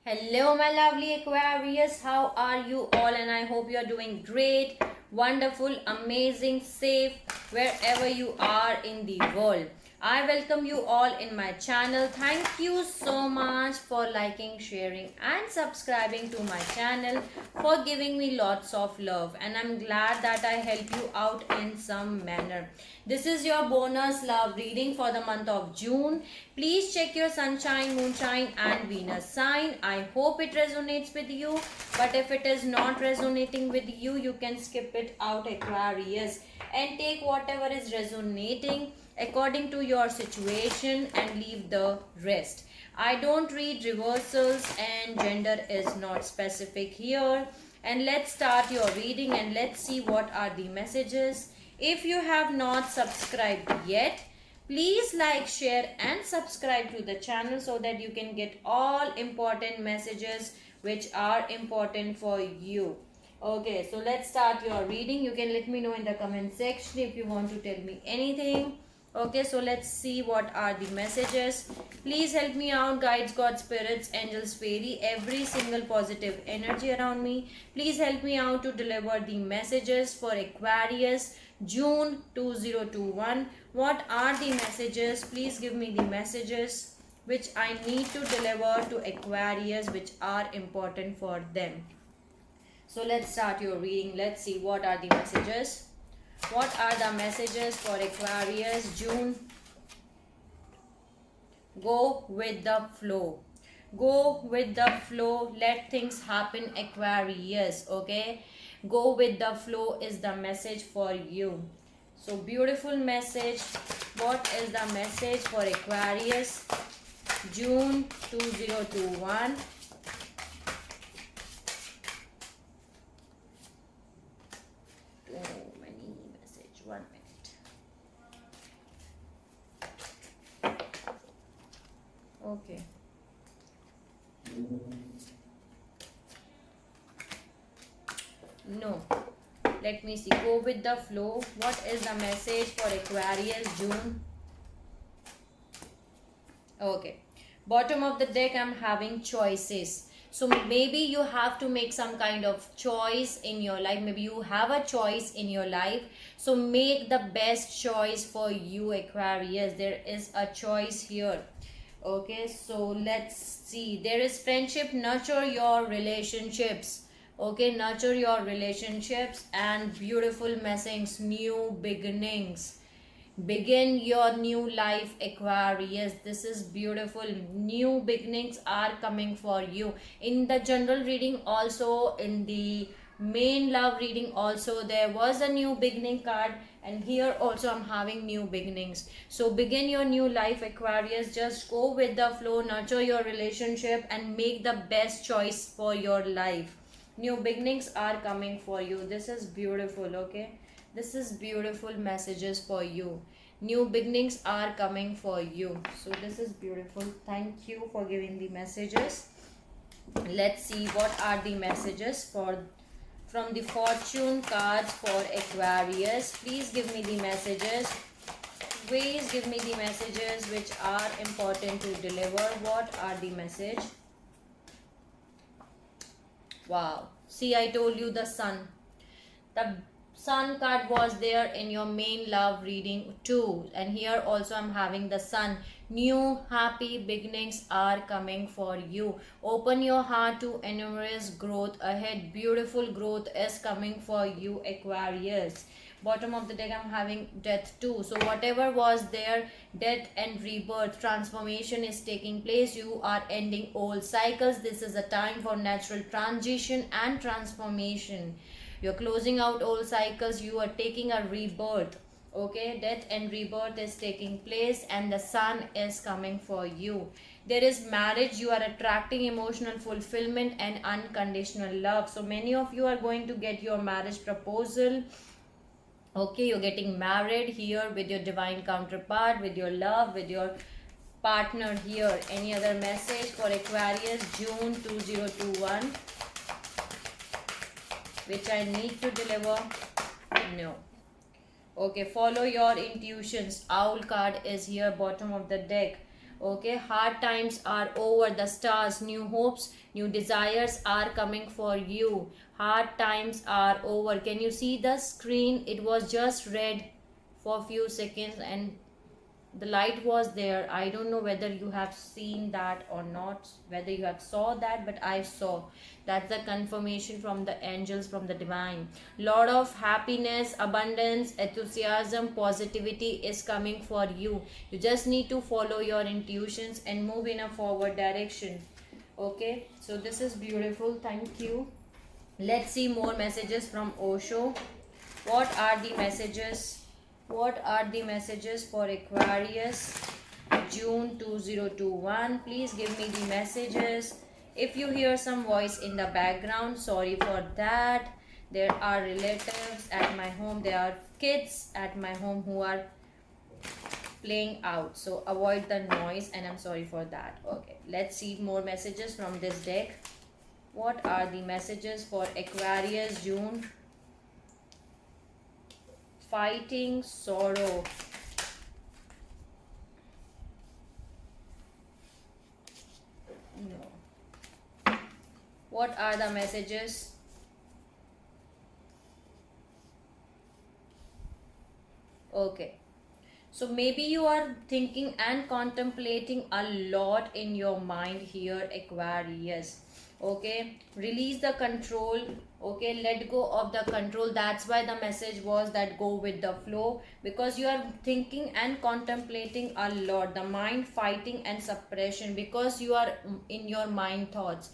Hello, my lovely Aquarius. How are you all? And I hope you are doing great, wonderful, amazing, safe wherever you are in the world. I welcome you all in my channel. Thank you so much for liking, sharing, and subscribing to my channel, for giving me lots of love. And I'm glad that I help you out in some manner. This is your bonus love reading for the month of June. Please check your sunshine, moonshine, and Venus sign. I hope it resonates with you. But if it is not resonating with you, you can skip it out, Aquarius, and take whatever is resonating according to your situation and leave the rest. I don't read reversals and gender is not specific here. And let's start your reading and let's see what are the messages. If you have not subscribed yet, please like, share and subscribe to the channel so that you can get all important messages which are important for you. Okay, so let's start your reading. You can let me know in the comment section if you want to tell me anything. Okay, so let's see what are the messages. Please help me out, guides, God, spirits, angels, fairy, every single positive energy around me. Please help me out to deliver the messages for Aquarius June 2021. What are the messages? Please give me the messages which I need to deliver to Aquarius, which are important for them. So let's start your reading. Let's see what are the messages. What are the messages for Aquarius June? Go with the flow. Go with the flow. Let things happen, Aquarius. Okay. Go with the flow is the message for you. So beautiful message. What is the message for Aquarius June 2021? One minute. Okay. No. Let me see. Go with the flow. What is the message for Aquarius June? Okay. Bottom of the deck, I'm having choices. So maybe you have to make some kind of choice in your life. Maybe you have a choice in your life. So make the best choice for you, Aquarius. There is a choice here. Okay, so let's see. There is friendship. Nurture your relationships. Okay, nurture your relationships. And beautiful message, new beginnings. Begin your new life, Aquarius. This is beautiful. New beginnings are coming for you. In the general reading, also in the main love reading, also there was a new beginning card, and here also I'm having new beginnings. So begin your new life, Aquarius. Just go with the flow, nurture your relationship and make the best choice for your life. New beginnings are coming for you. This is beautiful. Okay, this is beautiful messages for you. New beginnings are coming for you. So this is beautiful. Thank you for giving the messages. Let's see what are the messages from the fortune cards for Aquarius. Please give me the messages. Please give me the messages which are important to deliver. What are the message? Wow. See, I told you the sun. The sun card was there in your main love reading too, and here also I'm having the sun. New happy beginnings are coming for you. Open your heart to enormous growth ahead. Beautiful growth is coming for you, Aquarius. Bottom of the deck I'm having death too. So whatever was there, death and rebirth, transformation is taking place. You are ending old cycles. This is a time for natural transition and transformation. You're closing out old cycles. You are taking a rebirth. Okay, death and rebirth is taking place, and the sun is coming for you. There is marriage. You are attracting emotional fulfillment and unconditional love. So many of you are going to get your marriage proposal. Okay, you're getting married here with your divine counterpart, with your love, with your partner here. Any other message for Aquarius June 2021 which I need to deliver? No. Okay, follow your intuitions. Owl card is here, bottom of the deck. Okay, hard times are over. The stars, new hopes, new desires are coming for you. Hard times are over. Can you see the screen? It was just red for a few seconds and the light was there. I don't know whether you have seen that or not, whether you have saw that, but I saw. That's the confirmation from the angels, from the divine. Lot of happiness, abundance, enthusiasm, positivity is coming for you. You just need to follow your intuitions and move in a forward direction. Okay, so this is beautiful. Thank you. Let's see more messages from Osho. What are the messages? What are the messages for Aquarius June 2021? Please give me the messages. If you hear some voice in the background, sorry for that. There are relatives at my home. There are kids at my home who are playing out. So avoid the noise and I'm sorry for that. Okay, let's see more messages from this deck. What are the messages for Aquarius June? Fighting sorrow. No. What are the messages? Okay. So maybe you are thinking and contemplating a lot in your mind here, Aquarius. Okay, release the control. Okay, let go of the control. That's why the message was that go with the flow, because you are thinking and contemplating a lot. The mind fighting and suppression, because you are in your mind thoughts.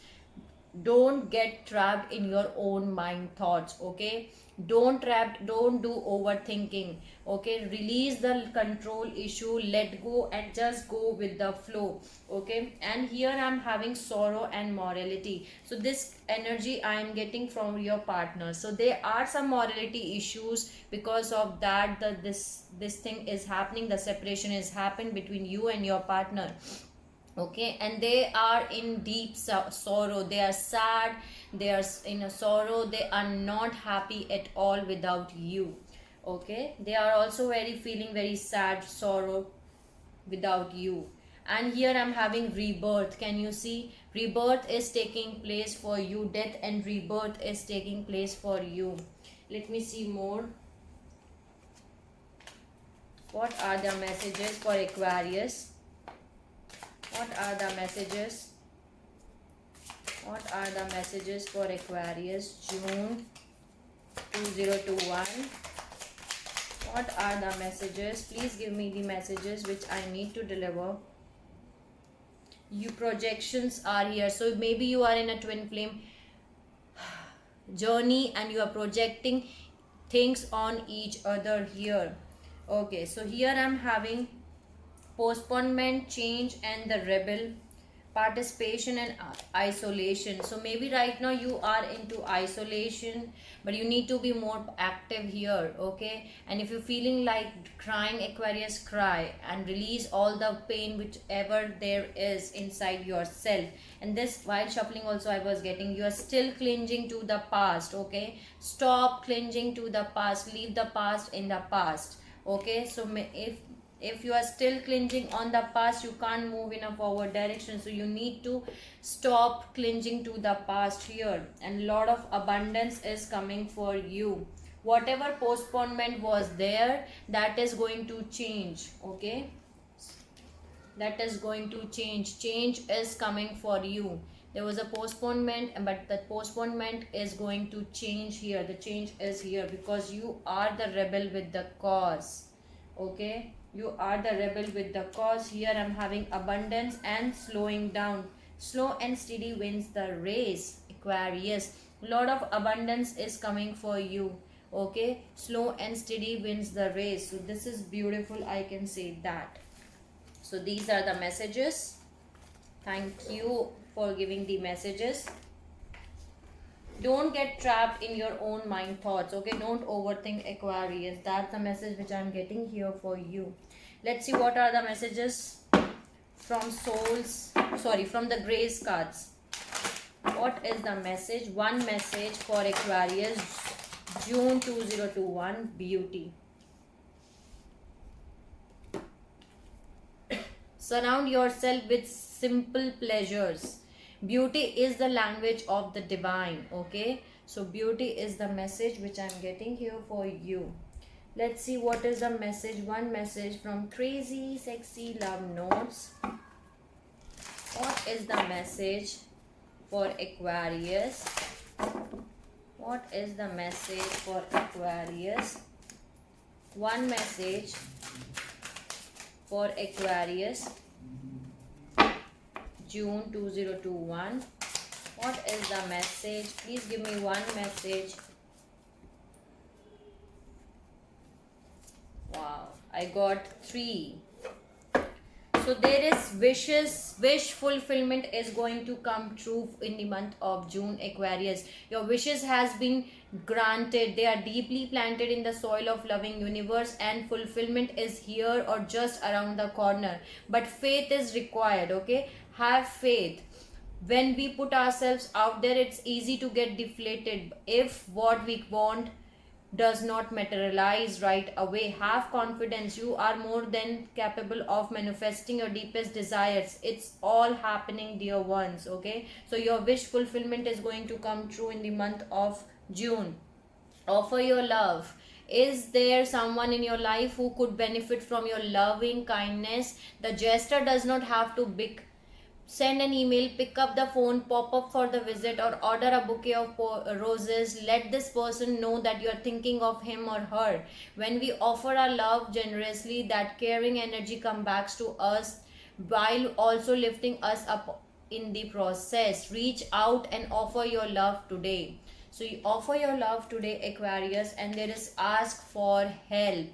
Don't get trapped in your own mind thoughts. Okay, don't do overthinking. Okay, release the control issue, let go and just go with the flow. Okay, and here I'm having sorrow and morality. So this energy I am getting from your partner. So there are some morality issues, because of that this thing is happening, the separation is happening between you and your partner. Okay, and they are in deep sorrow. They are sad, they are in a sorrow, they are not happy at all without you. Okay, they are also very feeling very sad, sorrow without you. And here I'm having rebirth. Can you see? Rebirth is taking place for you. Death and rebirth is taking place for you. Let me see more. What are the messages for Aquarius? What are the messages? What are the messages for Aquarius June 2021? What are the messages? Please give me the messages which I need to deliver. You projections are here. So maybe you are in a twin flame journey and you are projecting things on each other here. Okay, so here I'm having postponement, change, and the rebel, participation and isolation. So maybe right now you are into isolation, but you need to be more active here. Okay, and if you're feeling like crying, Aquarius, cry and release all the pain whichever there is inside yourself. And this, while shuffling also I was getting, you are still clinging to the past. Okay, stop clinging to the past, leave the past in the past. Okay, so if you are still clinging on the past, you can't move in a forward direction. So you need to stop clinging to the past here, and lot of abundance is coming for you. Whatever postponement was there, that is going to change. Okay, that is going to change is coming for you. There was a postponement, but the postponement is going to change here. The change is here because you are the rebel with the cause. Okay, you are the rebel with the cause. Here I'm having abundance and slowing down. Slow and steady wins the race, Aquarius. Lot of abundance is coming for you. Okay, slow and steady wins the race. So this is beautiful, I can say that. So these are the messages. Thank you for giving the messages. Don't get trapped in your own mind thoughts. Okay, don't overthink, Aquarius. That's the message which I'm getting here for you. Let's see what are the messages from souls, sorry, from the grace cards. What is the message? One message for Aquarius June 2021. Beauty. Surround yourself with simple pleasures. Beauty is the language of the divine. Okay, so beauty is the message which I'm getting here for you. Let's see what is the message. One message from Crazy Sexy Love Notes. What is the message for Aquarius? What is the message for Aquarius? One message for Aquarius, June 2021. What is the message? Please give me one message. Wow, I got 3. So there is wish fulfillment is going to come true in the month of June, Aquarius. Your wishes has been granted. They are deeply planted in the soil of loving universe, and fulfillment is here or just around the corner. But faith is required, okay? Have faith. When we put ourselves out there, it's easy to get deflated if what we want does not materialize right away. Have confidence. You are more than capable of manifesting your deepest desires. It's all happening, dear ones. Okay, so your wish fulfillment is going to come true in the month of June. Offer your love. Is there someone in your life who could benefit from your loving kindness? The gesture does not have to be. Send an email, pick up the phone, pop up for the visit, or order a bouquet of roses. Let this person know that you are thinking of him or her. When we offer our love generously, that caring energy comes back to us while also lifting us up in the process. Reach out and offer your love today. So you offer your love today, Aquarius, and there is ask for help.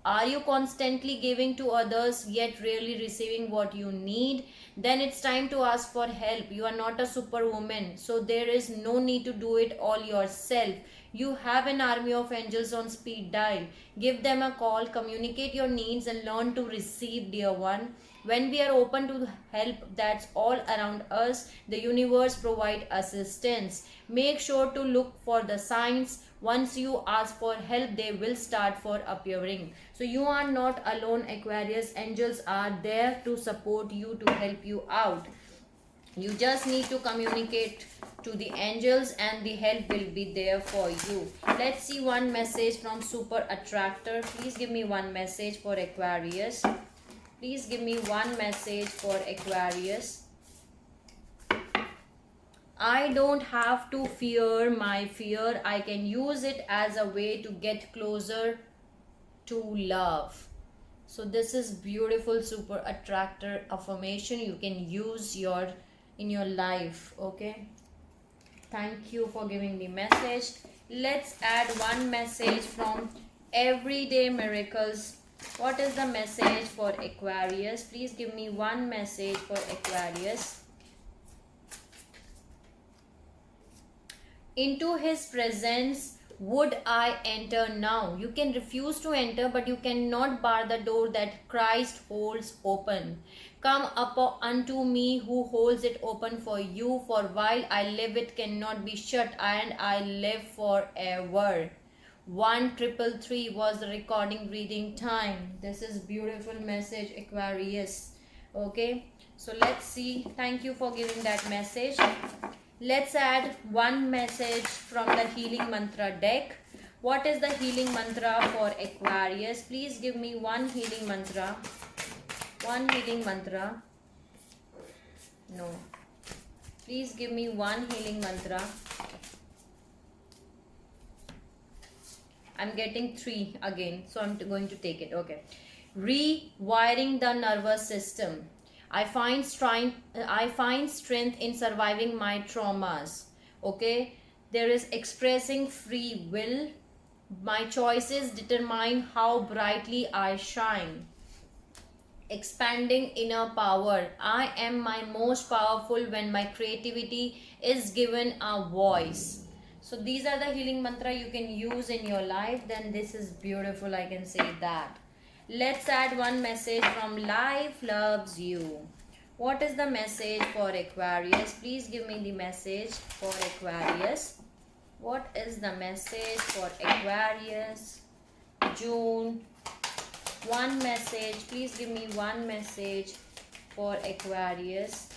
Are you constantly giving to others yet really receiving what you need? Then it's time to ask for help. You are not a superwoman, so there is no need to do it all yourself. You have an army of angels on speed dial. Give them a call, communicate your needs, and learn to receive, dear one. When we are open to help that's all around us, the universe provides assistance. Make sure to look for the signs. Once you ask for help, they will start for appearing. So you are not alone, Aquarius. Angels are there to support you, to help you out. You just need to communicate to the angels and the help will be there for you. Let's see one message from Super Attractor. Please give me one message for Aquarius. Please give me one message for Aquarius. I don't have to fear my fear. I can use it as a way to get closer to love. So this is beautiful Super Attractor affirmation you can use in your life. Okay, thank you for giving the message. Let's add one message from Everyday Miracles. What is the message for Aquarius? Please give me one message for Aquarius. Into his presence would I enter now. You can refuse to enter, but you cannot bar the door that Christ holds open. Come up unto me who holds it open for you, for while I live it cannot be shut, and I live forever. 1333 was the recording reading time. This is beautiful message, Aquarius. Okay, so let's see. Thank you for giving that message. Let's add one message from the healing mantra deck. What is the healing mantra for Aquarius? Please give me one healing mantra. One healing mantra. No. Please give me one healing mantra. I'm getting 3 again, so I'm going to take it. Okay. Rewiring the nervous system. I find strength in surviving my traumas. Okay, there is expressing free will. My choices determine how brightly I shine. Expanding inner power. I am my most powerful when my creativity is given a voice. So these are the healing mantra you can use in your life. Then this is beautiful, I can say that. Let's add one message from Life Loves You. What is the message for Aquarius? Please give me the message for Aquarius. What is the message for Aquarius? June. One message. Please give me one message for Aquarius.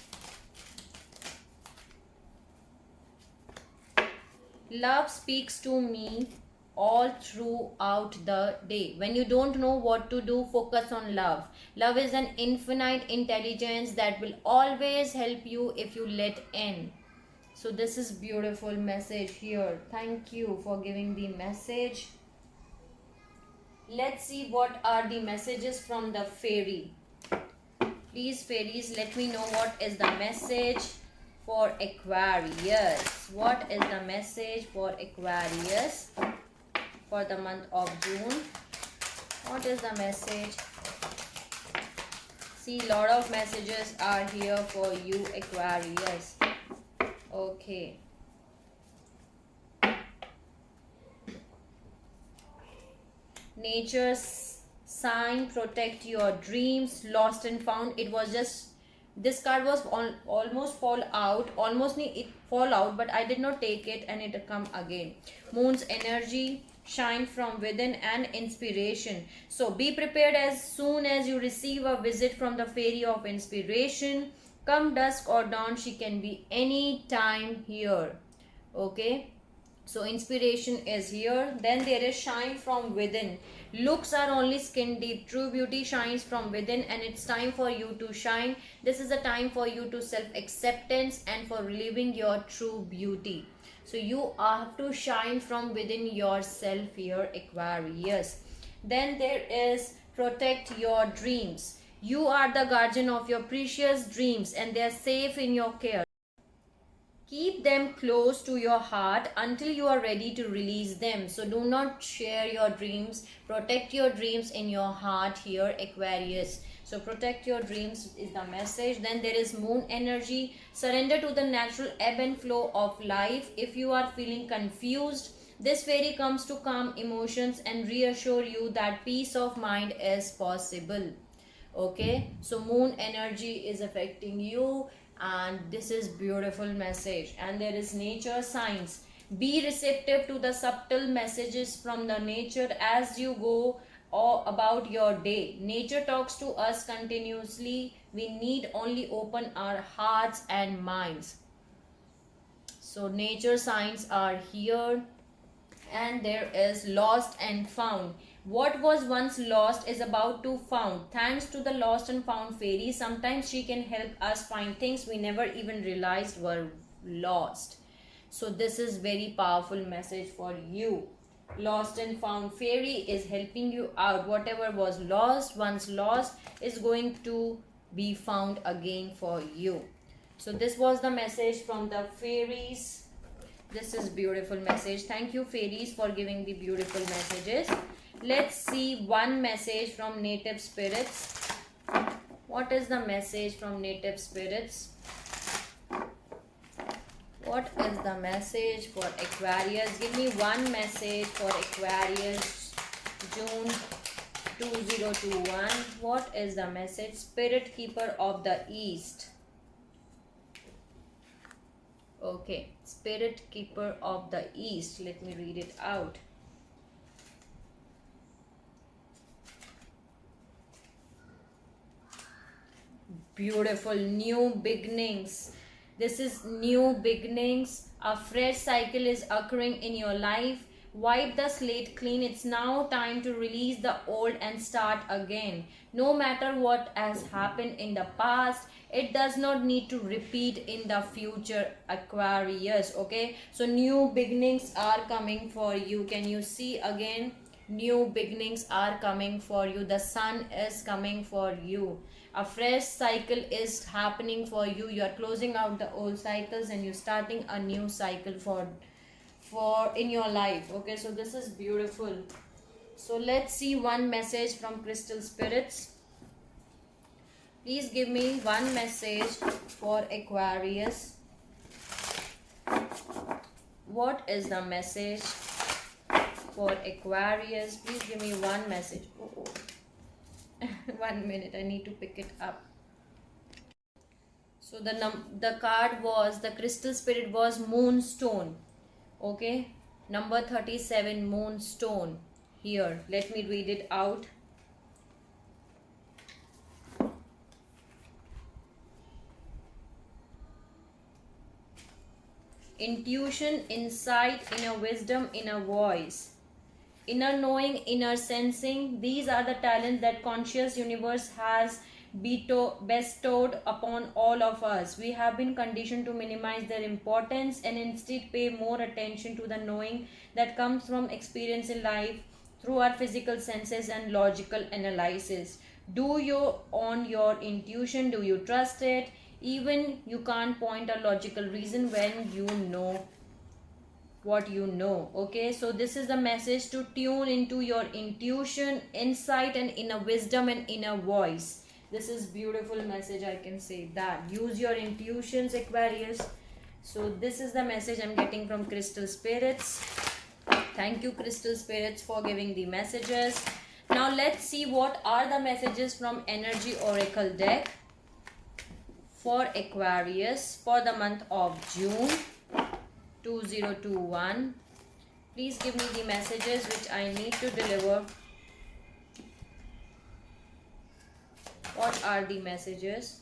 Love speaks to me all throughout the day. When you don't know what to do, focus on love. Love is an infinite intelligence that will always help you if you let in. So this is beautiful message here. Thank you for giving the message. Let's see what are the messages from the fairy. Please, fairies, let me know what is the message for Aquarius. What is the message for Aquarius for the month of June? What is the message? See, lot of messages are here for you, Aquarius. Okay. Nature's sign, protect your dreams, lost and found. It was just, this card was almost fall out, but I did not take it and it come again. Moon's energy, shine from within and inspiration. So be prepared as soon as you receive a visit from the fairy of inspiration. Come dusk or dawn, she can be any time here. Okay. So inspiration is here. Then there is shine from within. Looks are only skin deep. True beauty shines from within, and it's time for you to shine. This is a time for you to self-acceptance and for relieving your true beauty. So you have to shine from within yourself here, Aquarius. Then there is protect your dreams. You are the guardian of your precious dreams and they are safe in your care. Keep them close to your heart until you are ready to release them. So do not share your dreams. Protect your dreams in your heart here, Aquarius. So protect your dreams is the message. Then there is moon energy. Surrender to the natural ebb and flow of life. If you are feeling confused, this fairy comes to calm emotions and reassure you that peace of mind is possible. Okay, so moon energy is affecting you, and this is beautiful message. And there is nature signs. Be receptive to the subtle messages from the nature as you go about your day. Nature talks to us continuously. We need only open our hearts and minds. So nature signs are here. And there is lost and found. What was once lost is about to found. Thanks to the lost and found fairy, sometimes she can help us find things we never even realized were lost. So this is very powerful message for you. Lost and found fairy is helping you out. Whatever was lost, once lost, is going to be found again for you. So this was the message from the fairies. This is beautiful message. Thank you, fairies, for giving the beautiful messages. Let's see one message from native spirits. What is the message from native spirits? What is the message for Aquarius? Give me one message for Aquarius, June 2021. What is the message? Spirit Keeper of the East. Okay, Spirit Keeper of the East. Let me read it out. Beautiful. New beginnings. This is new beginnings. A fresh cycle is occurring in your life. Wipe the slate clean. It's now time to release the old and start again. No matter what has happened in the past, it does not need to repeat in the future, Aquarius. Okay, so new beginnings are coming for you. Can you see again? New beginnings are coming for you. The sun is coming for you. A fresh cycle is happening for you. You are closing out the old cycles and you're starting a new cycle for in your life. Okay, so this is beautiful. So let's see one message from crystal spirits. Please give me one message for Aquarius. What is the message for Aquarius? Please give me one message. Oh. 1 minute, I need to pick it up. So the card was, the crystal spirit was Moonstone. Okay, number 37, Moonstone. Here, let me read it out. intuition, insight, inner wisdom, inner voice, inner knowing, inner sensing. These are the talents that conscious universe has bestowed upon all of us. We have been conditioned to minimize their importance and instead pay more attention to the knowing that comes from experience in life through our physical senses and logical analysis. Do you own your intuition? Do you trust it? Even you can't point a logical reason when you know what you know. Okay, so this is the message to tune into your intuition, insight, and inner wisdom and inner voice. This is beautiful message, I can say that. Use your intuitions, Aquarius. So this is the message I'm getting from crystal spirits. Thank you, crystal spirits, for giving the messages. Now let's see what are the messages from energy oracle deck for Aquarius for the month of June 2021. Please give me the messages which I need to deliver. What are the messages?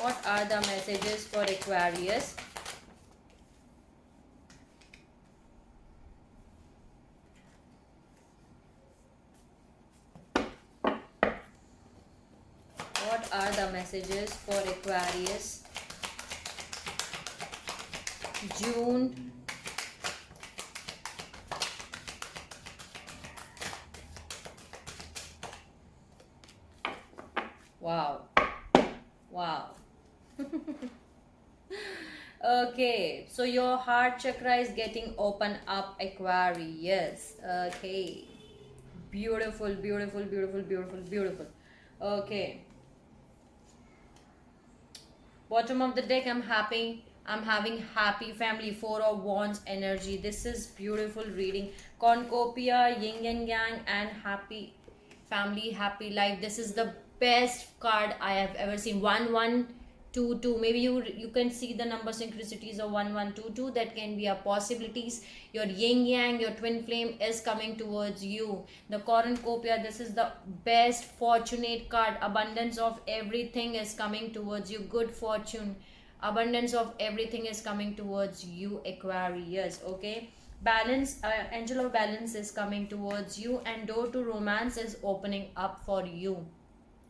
What are the messages for Aquarius? What are the messages for Aquarius? June. Wow. Wow. Okay, so your heart chakra is getting open up, Aquarius. Okay. Beautiful, beautiful, beautiful, beautiful, beautiful. Okay. Bottom of the deck, I'm having happy family, four of wands energy. This is beautiful reading. Cornucopia, yin and yang, and happy family, happy life. This is the best card I have ever seen. 1122. Maybe you can see the number synchronicities of 1122. That can be a possibilities. Your yin yang, your twin flame is coming towards you. The cornucopia, this is the best fortunate card. Abundance of everything is coming towards you. Good fortune, abundance of everything is coming towards you, Aquarius. Okay, balance, angel of balance is coming towards you, and door to romance is opening up for you.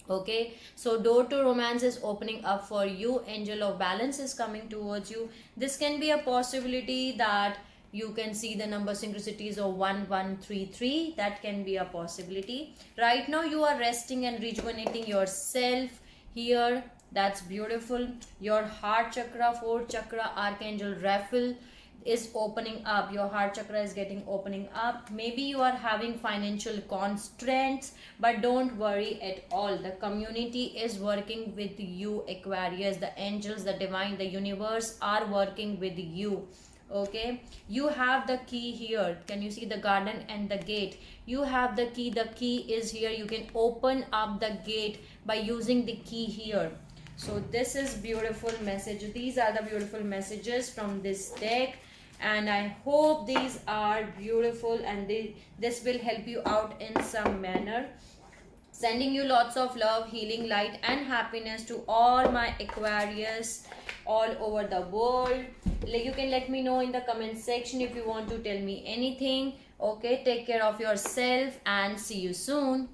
Okay, so door to romance is opening up for you. Angel of balance is coming towards you. This can be a possibility that you can see the number synchronicities of 1133. That can be a possibility. Right now you are resting and rejuvenating yourself here. That's beautiful. Your heart chakra, fourth chakra, Archangel Raphael is opening up. Your heart chakra is getting opening up. Maybe you are having financial constraints, but don't worry at all. The community is working with you, Aquarius. The angels, the divine, the universe are working with you. Okay, you have the key here. Can you see the garden and the gate? You have the key. The key is here. You can open up the gate by using the key here. So this is beautiful message. These are the beautiful messages from this deck, and I hope these are beautiful and this will help you out in some manner. Sending you lots of love, healing, light and happiness to all my Aquarius all over the world. You can let me know in the comment section if you want to tell me anything. Okay, take care of yourself and see you soon.